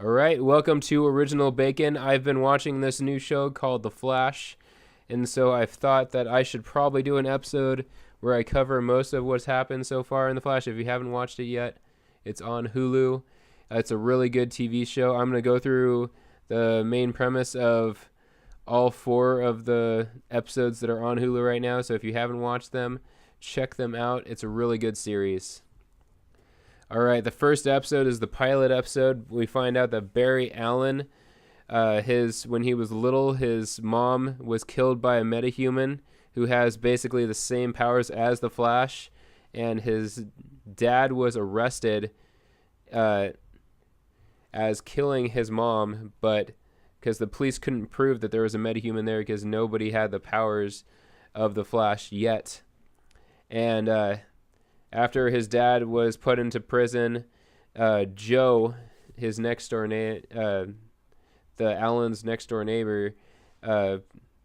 All right, welcome to Original Bacon. I've been watching this new show called The Flash, and so I've thought that I should probably do an episode where I cover most of what's happened so far in The Flash. If you haven't watched it yet, it's on Hulu. It's a really good TV show. I'm going to go through the main premise of all four of the episodes that are on Hulu right now, so if you haven't watched them, check them out. It's a really good series. All right, the first episode is the pilot episode. We find out that Barry Allen, when he was little, his mom was killed by a metahuman who has basically the same powers as the Flash, and his dad was arrested as killing his mom, but because the police couldn't prove that there was a metahuman there because nobody had the powers of the Flash yet. And after his dad was put into prison, Joe, his the Allen's next door neighbor,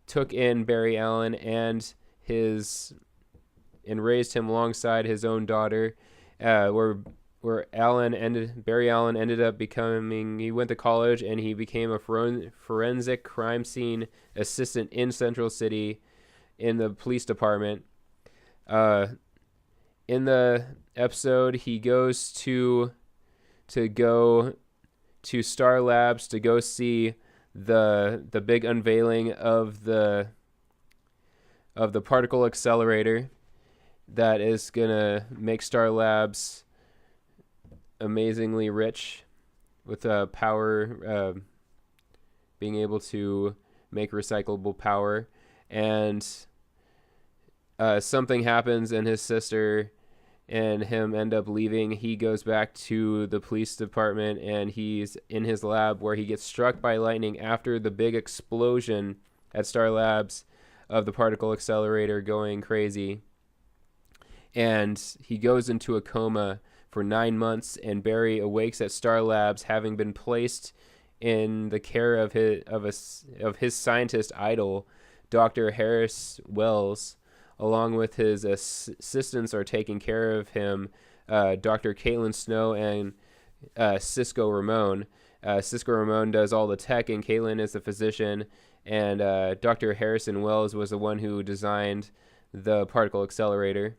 took in Barry Allen and raised him alongside his own daughter, where Barry Allen ended up becoming. He went to college and he became a forensic crime scene assistant in Central City, in the police department. In the episode, he goes to Star Labs to go see the big unveiling of the particle accelerator that is gonna make Star Labs amazingly rich with power, being able to make recyclable power. And something happens and his sister and him end up leaving. He goes back to the police department and he's in his lab where he gets struck by lightning after the big explosion at Star Labs of the particle accelerator going crazy. And he goes into a coma for 9 months, and Barry awakes at Star Labs having been placed in the care of his scientist idol, Dr. Harris Wells. Along with his assistants are taking care of him, Dr. Caitlin Snow and Cisco Ramon. Cisco Ramon does all the tech, and Caitlin is the physician. And Dr. Harrison Wells was the one who designed the particle accelerator.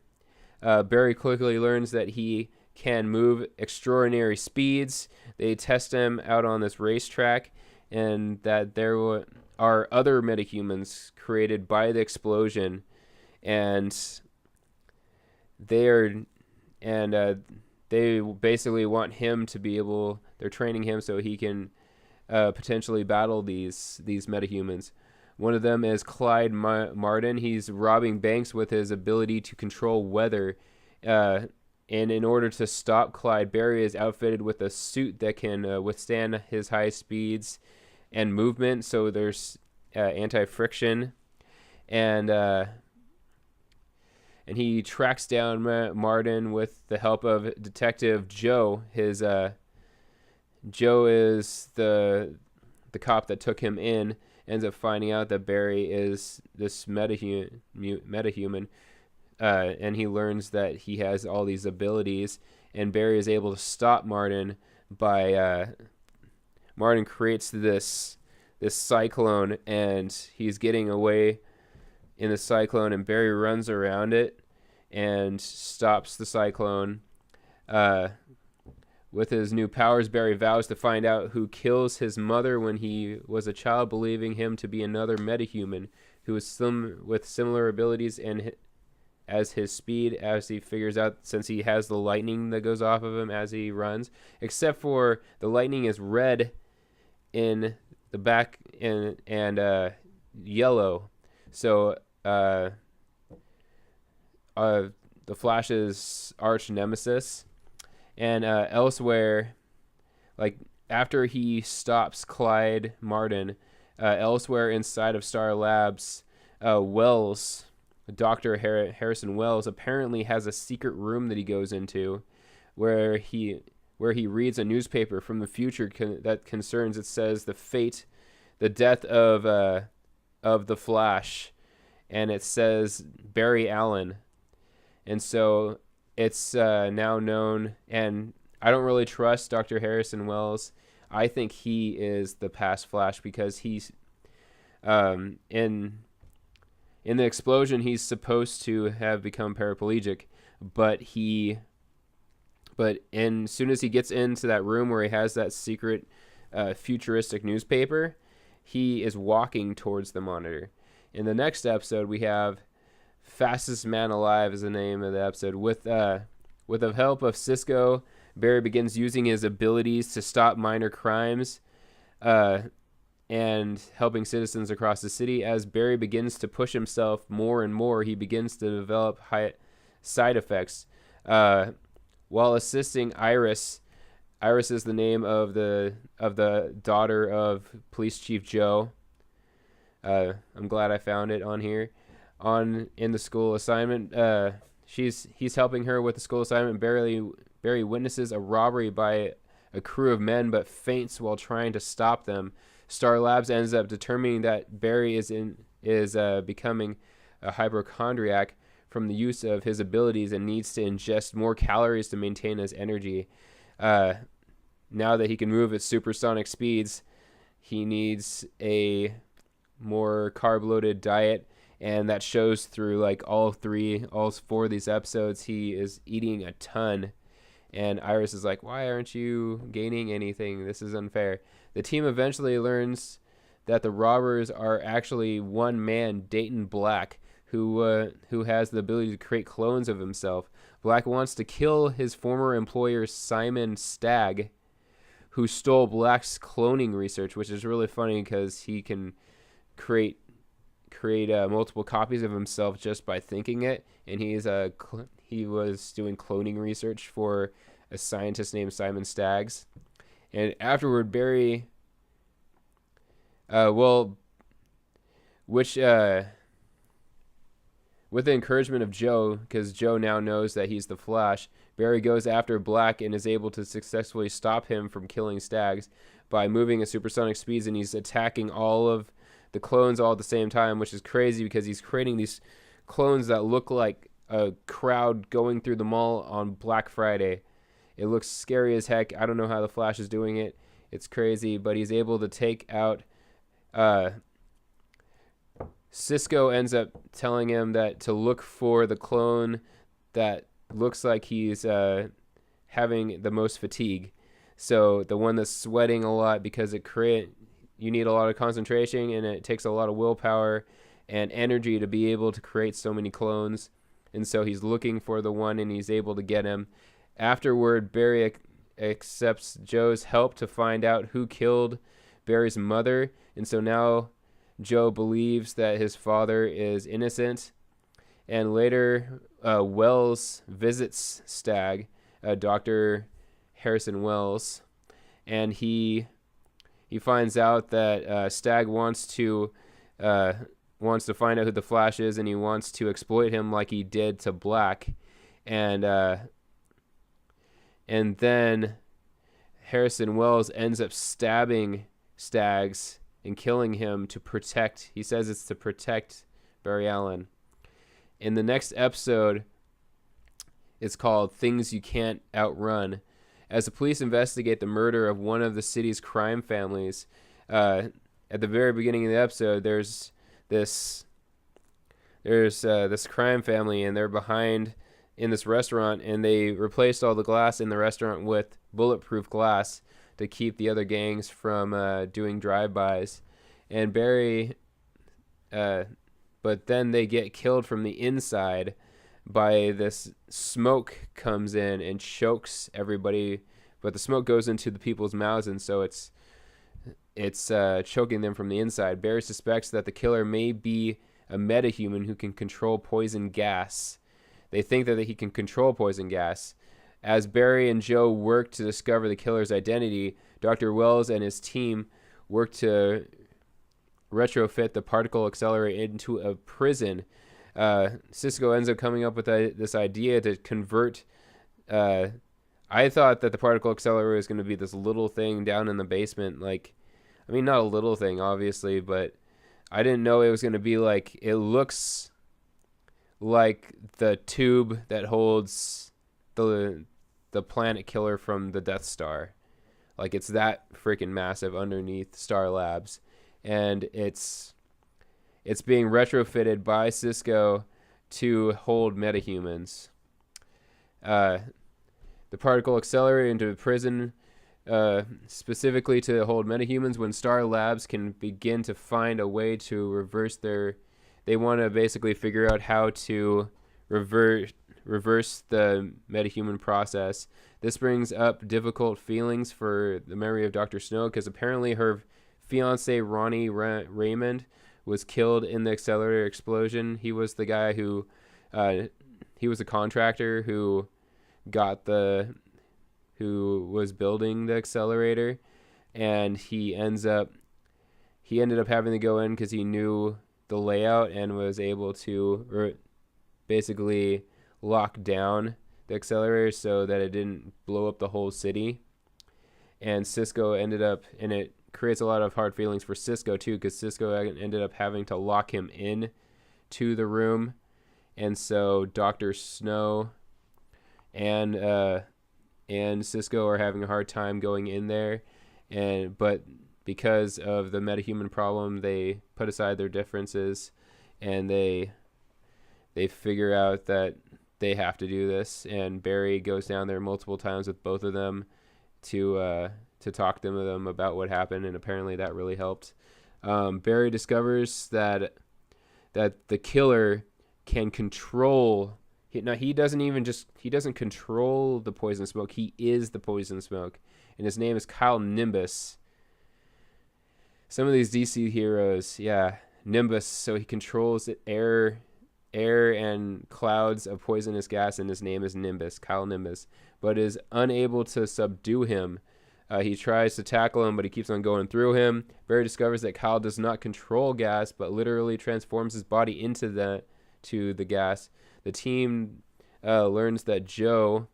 Barry quickly learns that he can move extraordinary speeds. They test him out on this racetrack, and that there are other metahumans created by the explosion. And they basically want him to be able. They're training him so he can potentially battle these metahumans. One of them is Clyde Martin. He's robbing banks with his ability to control weather. And in order to stop Clyde, Barry is outfitted with a suit that can withstand his high speeds and movement. So there's anti-friction, and he tracks down Martin with the help of Detective Joe. Joe is the cop that took him in. Ends up finding out that Barry is this metahuman, and he learns that he has all these abilities. And Barry is able to stop Martin by Martin creates this cyclone, and he's getting away in the cyclone, and Barry runs around it and stops the cyclone. With his new powers, Barry vows to find out who kills his mother when he was a child, believing him to be another metahuman who is with similar abilities and as his speed, as he figures out, since he has the lightning that goes off of him as he runs, except for the lightning is red in the back and yellow. So the Flash's arch nemesis. And elsewhere, like after he stops Clyde Martin, elsewhere inside of Star Labs, Wells, Dr. Harrison Wells, apparently has a secret room that he goes into where he reads a newspaper from the future that concerns, it says, the death of the Flash, and it says Barry Allen. And so it's now known, and I don't really trust Dr. Harrison Wells. I think he is the past Flash because he's in the explosion he's supposed to have become paraplegic, but as soon as he gets into that room where he has that secret futuristic newspaper, he is walking towards the monitor. In the next episode, we have Fastest Man Alive is the name of the episode. With the help of Cisco, Barry begins using his abilities to stop minor crimes and helping citizens across the city. As Barry begins to push himself more and more, he begins to develop side effects. While assisting Iris is the name of the daughter of Police Chief Joe. I'm glad I found it on here. In the school assignment, he's helping her with the school assignment. Barry witnesses a robbery by a crew of men, but faints while trying to stop them. Star Labs ends up determining that Barry is becoming a hypochondriac from the use of his abilities and needs to ingest more calories to maintain his energy. Now that he can move at supersonic speeds, he needs a more carb-loaded diet, and that shows through like all four of these episodes. He is eating a ton, and Iris is like, "Why aren't you gaining anything? This is unfair." The team eventually learns that the robbers are actually one man, Dayton Black, who has the ability to create clones of himself. Black wants to kill his former employer, Simon Stagg, who stole Black's cloning research, which is really funny because he can create multiple copies of himself just by thinking it. And he was doing cloning research for a scientist named Simon Staggs. And afterward, Barry, with the encouragement of Joe, because Joe now knows that he's the Flash, Barry goes after Black and is able to successfully stop him from killing Staggs by moving at supersonic speeds, and he's attacking all of the clones all at the same time, which is crazy because he's creating these clones that look like a crowd going through the mall on Black Friday. It looks scary as heck. I don't know how the Flash is doing it. It's crazy, but he's able to take out... Cisco ends up telling him that to look for the clone that looks like he's having the most fatigue. So the one that's sweating a lot because you need a lot of concentration and it takes a lot of willpower and energy to be able to create so many clones. And so he's looking for the one and he's able to get him. Afterward, Barry accepts Joe's help to find out who killed Barry's mother. And so now Joe believes that his father is innocent. And later, Wells visits Stagg, Dr. Harrison Wells, and he finds out that Stagg wants to find out who the Flash is, and he wants to exploit him like he did to Black, and then Harrison Wells ends up stabbing Staggs and killing him to protect. He says it's to protect Barry Allen. In the next episode, it's called Things You Can't Outrun. As the police investigate the murder of one of the city's crime families, at the very beginning of the episode, there's this crime family, and they're behind in this restaurant, and they replaced all the glass in the restaurant with bulletproof glass to keep the other gangs from doing drive-bys. And Barry, but then they get killed from the inside by this smoke comes in and chokes everybody, but the smoke goes into the people's mouths, and so it's choking them from the inside. Barry suspects that the killer may be a metahuman who can control poison gas. They think that he can control poison gas. As Barry and Joe work to discover the killer's identity, Dr. Wells and his team work to retrofit the particle accelerator into a prison. Cisco ends up coming up with this idea to convert... I thought that the particle accelerator was going to be this little thing down in the basement. Not a little thing, obviously, but I didn't know it was going to be like... It looks like the tube that holds the planet killer from the Death Star. Like, it's that freaking massive underneath Star Labs, and it's being retrofitted by Cisco to hold metahumans. The particle accelerator into prison, specifically to hold metahumans. When Star Labs can begin to find a way to reverse they want to basically figure out how to reverse the metahuman process. This brings up difficult feelings for the memory of Dr. Snow, because apparently her fiance Ronnie Raymond was killed in the accelerator explosion. He was the guy who, he was a contractor who was building the accelerator, and he ended up having to go in because he knew the layout and was able to basically lock down the accelerator so that it didn't blow up the whole city. And Cisco ended up, and it creates a lot of hard feelings for Cisco too, because Cisco ended up having to lock him in to the room. And so Dr. Snow and Cisco are having a hard time going in there, but because of the metahuman problem, they put aside their differences, and they figure out that they have to do this. And Barry goes down there multiple times with both of them to talk to them about what happened, and apparently that really helped. Barry discovers that the killer can control. He doesn't control the poison smoke. He is the poison smoke, and his name is Kyle Nimbus. Some of these DC heroes, Nimbus. So he controls air and clouds of poisonous gas, and his name is Nimbus, Kyle Nimbus, but is unable to subdue him. He tries to tackle him, but he keeps on going through him. Barry discovers that Kyle does not control gas, but literally transforms his body into the gas. The team learns that Joe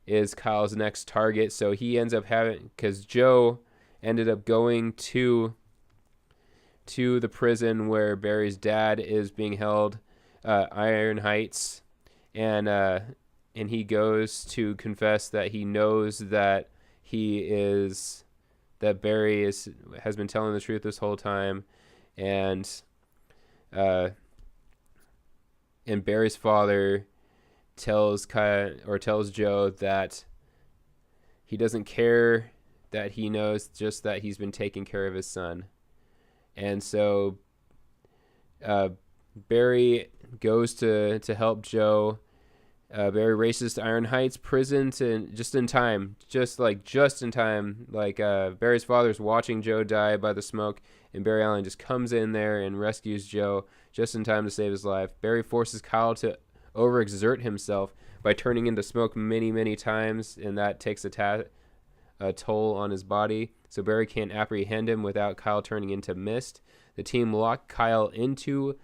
is Kyle's next target, so he ends up because Joe ended up going to the prison where Barry's dad is being held, Iron Heights, and he goes to confess that he knows that Barry has been telling the truth this whole time, and Barry's father tells Joe that he doesn't care, that he knows just that he's been taking care of his son. And so Barry goes to help Joe. Barry races to Iron Heights prison just in time. Like Barry's father's watching Joe die by the smoke, and Barry Allen just comes in there and rescues Joe just in time to save his life. Barry forces Kyle to overexert himself by turning into smoke many, many times, and that takes a toll on his body. So Barry can't apprehend him without Kyle turning into mist. The team lock Kyle into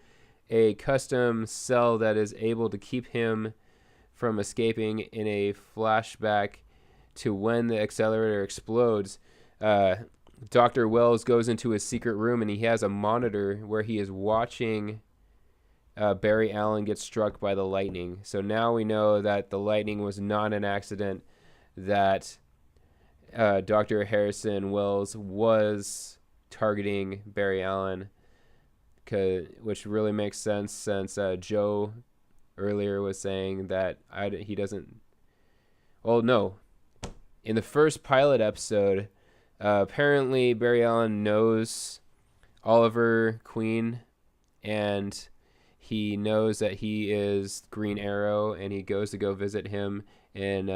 a custom cell that is able to keep him from escaping. In a flashback to when the accelerator explodes, Dr. Wells goes into his secret room, and he has a monitor where he is watching Barry Allen get struck by the lightning. So now we know that the lightning was not an accident, that Dr. Harrison Wells was targeting Barry Allen, which really makes sense since Joe earlier was saying that he doesn't. Well, no. In the first pilot episode, apparently Barry Allen knows Oliver Queen, and he knows that he is Green Arrow, and he goes to go visit him in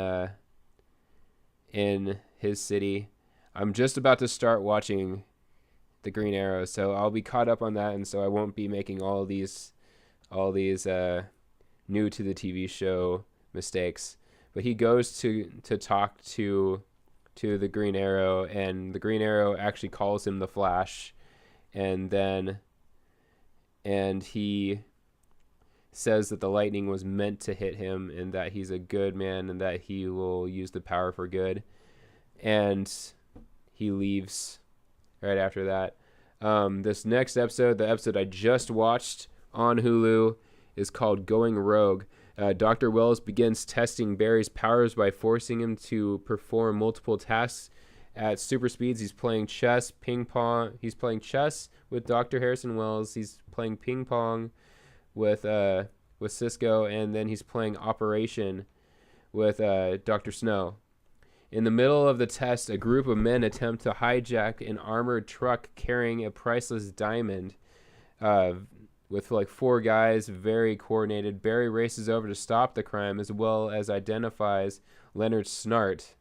his city. I'm just about to start watching the Green Arrow, so I'll be caught up on that, and so I won't be making all these new to the TV show mistakes. But he goes to talk to the Green Arrow, and the Green Arrow actually calls him the Flash, and he says that the lightning was meant to hit him, and that he's a good man, and that he will use the power for good. And he leaves right after that. This next episode, the episode I just watched on Hulu, is called Going Rogue. Dr. Wells begins testing Barry's powers by forcing him to perform multiple tasks at super speeds. He's playing chess, ping pong. He's playing chess with Dr. Harrison Wells. He's playing ping pong with Cisco, and then he's playing Operation with Dr. Snow. In the middle of the test, a group of men attempt to hijack an armored truck carrying a priceless diamond. With like 4 guys, very coordinated. Barry races over to stop the crime, as well as identifies Leonard Snart.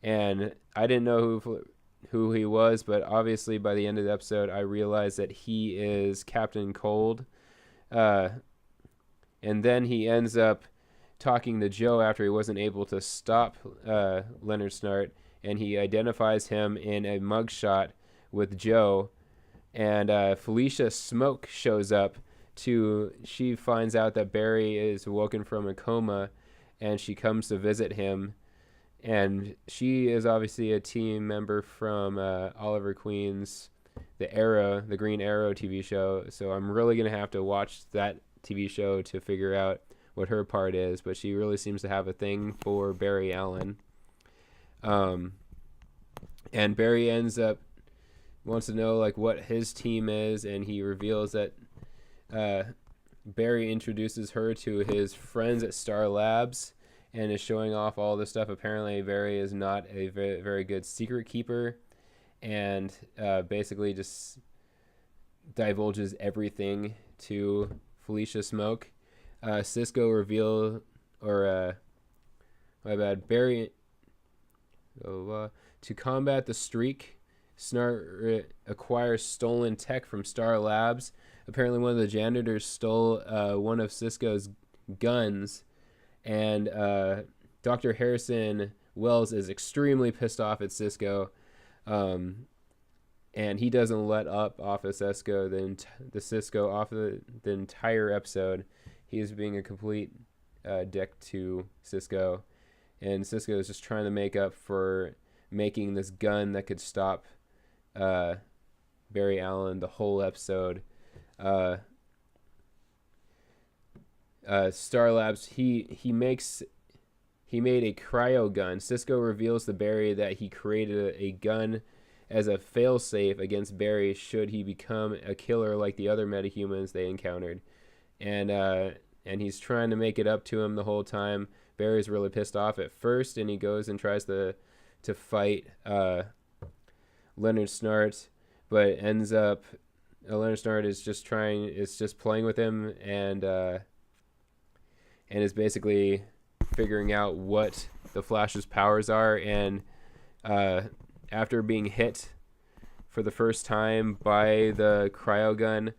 And I didn't know who he was, but obviously by the end of the episode, I realized that he is Captain Cold. And then he ends up talking to Joe after he wasn't able to stop Leonard Snart, and he identifies him in a mugshot with Joe. And Felicia Smoke shows up she finds out that Barry is woken from a coma, and she comes to visit him. And she is obviously a team member from Oliver Queen's The Green Arrow TV show. So I'm really going to have to watch that TV show to figure out what her part is. But she really seems to have a thing for Barry Allen. And Barry wants to know like what his team is, and he reveals that Barry introduces her to his friends at Star Labs and is showing off all this stuff. Apparently Barry is not a very, very good secret keeper, and basically just divulges everything to Felicia Smoke. Cisco Barry to combat the streak, Snart acquires stolen tech from Star Labs. Apparently one of the janitors stole one of Cisco's guns, and Dr. Harrison Wells is extremely pissed off at Cisco, and he doesn't let up off of Cisco off the entire episode. He is being a complete dick to Cisco, and Cisco is just trying to make up for making this gun that could stop Barry Allen the whole episode. Star Labs, he made a cryo gun. Cisco reveals to Barry that he created a gun as a failsafe against Barry should he become a killer like the other metahumans they encountered. And he's trying to make it up to him the whole time. Barry's really pissed off at first, and he goes and tries to fight Leonard Snart, but ends up Leonard Snart is just playing with him, and is basically figuring out what the Flash's powers are. And after being hit for the first time by the cryo gun,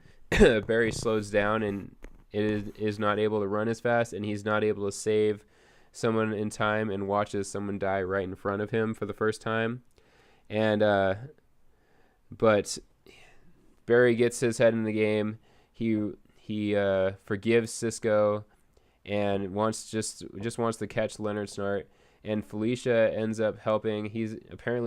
Barry slows down and is not able to run as fast, and he's not able to save someone in time, and watches someone die right in front of him for the first time. And but Barry gets his head in the game. He forgives Cisco and just wants to catch Leonard Snart. And Felicia ends up helping.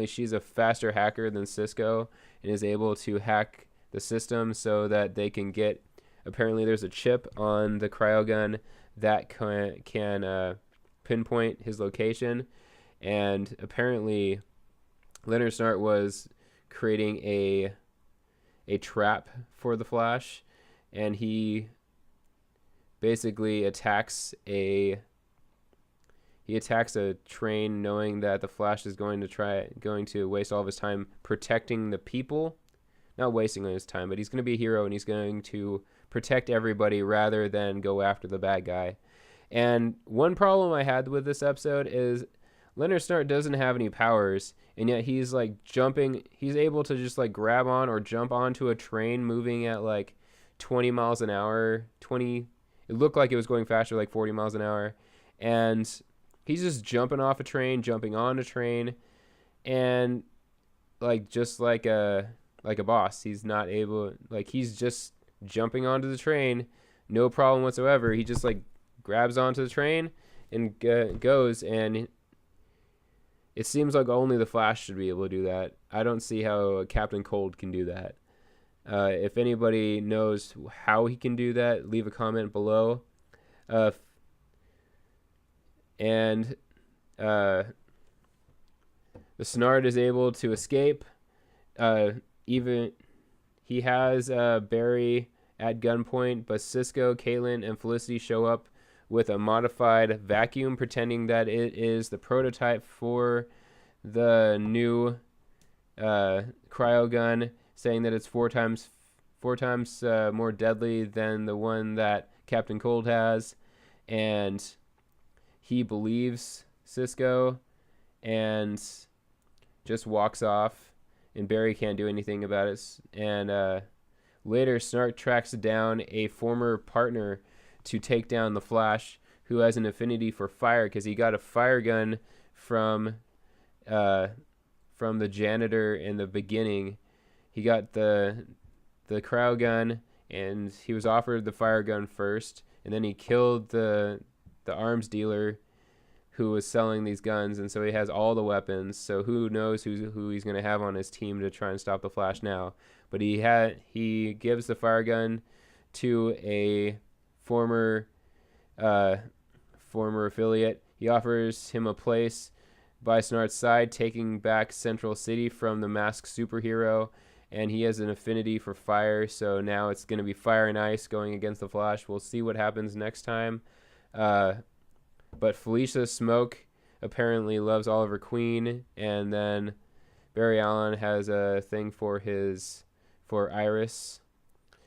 She's a faster hacker than Cisco and is able to hack the system so that they can get. Apparently, there's a chip on the cryogun that can pinpoint his location, and apparently Leonard Snart was creating a trap for the Flash, and he basically attacks a train, knowing that the Flash is going to waste all of his time protecting the people. Not wasting his time, but he's going to be a hero, and he's going to protect everybody rather than go after the bad guy. And one problem I had with this episode is Leonard Snart doesn't have any powers, and yet he's like jumping. He's able to just like grab on or jump onto a train moving at like 20 miles an hour. It looked like it was going faster, like 40 miles an hour. And he's just jumping off a train, jumping on a train, and like just like a boss. He's not able, like he's just jumping onto the train, no problem whatsoever. He just like grabs onto the train and goes, and it seems like only the Flash should be able to do that. I don't see how Captain Cold can do that. If anybody knows how he can do that, leave a comment below. And the Snart is able to escape. Even he has Barry at gunpoint, but Cisco, Caitlin, and Felicity show up with a modified vacuum, pretending that it is the prototype for the new cryogun, saying that it's four times more deadly than the one that Captain Cold has, and he believes Cisco and just walks off, and Barry can't do anything about it. And later, Snart tracks down a former partner to take down the Flash, who has an affinity for fire because he got a fire gun from the janitor in the beginning. He got the cryo gun, and he was offered the fire gun first, and then he killed the arms dealer who was selling these guns, and so he has all the weapons. So who knows who he's going to have on his team to try and stop the Flash now. But he gives the fire gun to a former affiliate. He offers him a place by Snart's side, taking back Central City from the masked superhero, and he has an affinity for fire, so now it's going to be fire and ice going against the Flash. We'll see what happens next time. But Felicia Smoke apparently loves Oliver Queen, and then Barry Allen has a thing for Iris,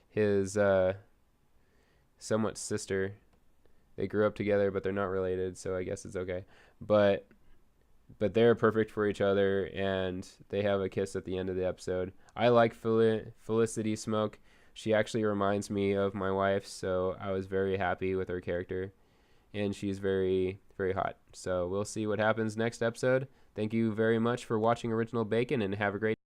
his somewhat sister. They grew up together, but they're not related, so I guess it's okay. But they're perfect for each other, and they have a kiss at the end of the episode. I like Felicity Smoke. She actually reminds me of my wife, so I was very happy with her character. And she's very, very hot. So we'll see what happens next episode. Thank you very much for watching Original Bacon, and have a great